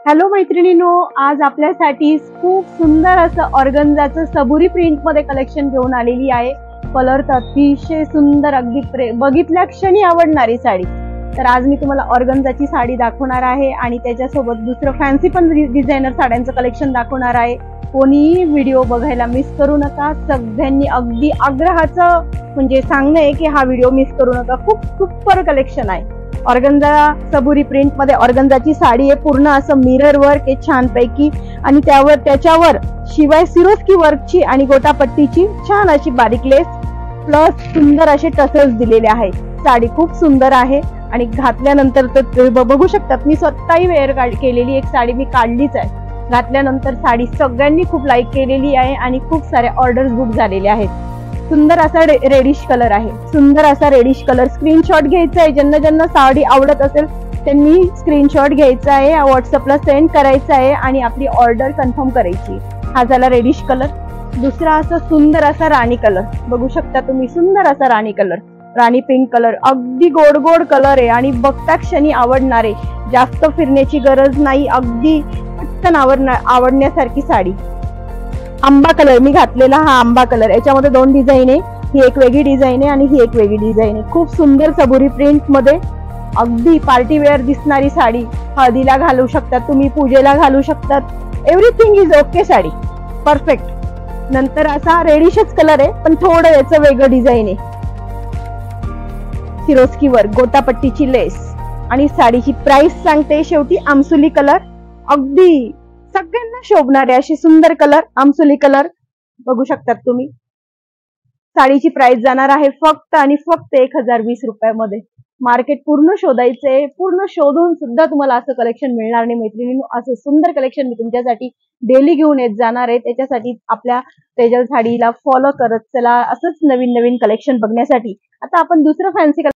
Hello मैत्रिणींनो, आज आपल्यासाठी खूप सुंदर असं ऑर्गन्झाचं सबुरी प्रिंट मध्ये कलेक्शन घेऊन आलेली आहे. कलर तर अतिशय सुंदर, अगदी बघितल्या क्षणी आवडणारी साडी. तर आज मी तुम्हाला ऑर्गन्झाची साडी दाखवणार आहे आणि त्याच्यासोबत दुसरं फॅन्सी पण डिझायनर साड्यांचं कलेक्शन दाखवणार आहे. कोणीही व्हिडिओ बघायला मिस करू नका. सगळ्यांनी अगदी आग्रहाचं म्हणजे सांगणं आहे की हा व्हिडिओ मिस करू नका. खूप सुपर कलेक्शन आहे. ऑर्गन्झा सबुरी प्रिंट मध्ये ऑर्गन्झाची साडी आहे. पूर्ण असं मिरर वर्क आहे छान पैकी आणि त्याच्यावर शिवाय सिरोस्की वर्कची आणि गोटापट्टीची छान अशी बारीक लेस प्लस सुंदर असे टसल्स दिलेले आहेत. साडी खूप सुंदर आहे आणि घातल्यानंतर तर बघू शकतात, मी स्वतःही वेअर केलेली एक साडी मी काढलीच आहे. घातल्यानंतर साडी सगळ्यांनी खूप लाईक केलेली आहे आणि खूप साऱ्या ऑर्डर्स बुक झालेल्या आहेत. सुंदर असा रेडिश कलर आहे. सुंदर असा रेडिश कलर. स्क्रीनशॉट घ्यायचा आहे. ज्यांना साडी आवडत असेल त्यांनी स्क्रीनशॉट घ्यायचा आहे, व्हॉट्सअपला सेंड करायचा आहे आणि आपली ऑर्डर कन्फर्म करायची. हा झाला रेडिश कलर. दुसरा असा सुंदर असा राणी कलर बघू शकता तुम्ही. सुंदर असा राणी कलर, राणी पिंक कलर. अगदी गोड गोड कलर आहे आणि बघता क्षणी आवडणारे. जास्त फिरण्याची गरज नाही, अगदी पटकन आवडण्यासारखी साडी. आंबा कलर मी घातलेला हा आंबा कलर. याच्यामध्ये दोन डिझाईन आहे. ही एक वेगळी डिझाईन आहे आणि ही एक वेगळी डिझाईन आहे. खूप सुंदर सबुरी प्रिंट मध्ये अगदी पार्टी वेअर दिसणारी साडी. हळदीला घालू शकतात तुम्ही, पूजेला घालू शकतात. Everything is okay sari, perfect. नंतर असा रेडिशच कलर आहे पण थोडं याचं वेगळं डिझाईन आहे. सिरोस्की वर्क, गोटापट्टीची लेस आणि साडीची प्राइस सांगते शेवटी. आमसुली कलर, अगदी सगळ्यांना शोभणारे असे सुंदर कलर. आमसुली कलर बघू शकतात तुम्ही. साडीची प्राइस जाणार आहे फक्त आणि फक्त 1020 रुपयामध्ये. मार्केट पूर्ण शोधायचंय. पूर्ण शोधून सुद्धा तुम्हाला असं कलेक्शन मिळणार नाही मैत्रिणींनो. असं सुंदर कलेक्शन मी तुमच्यासाठी डेली घेऊन येत जाणार आहे. त्याच्यासाठी आपल्या तेजल साडीला फॉलो करत चला असंच नवीन नवीन कलेक्शन बघण्यासाठी. आता आपण दुसरं फॅन्सी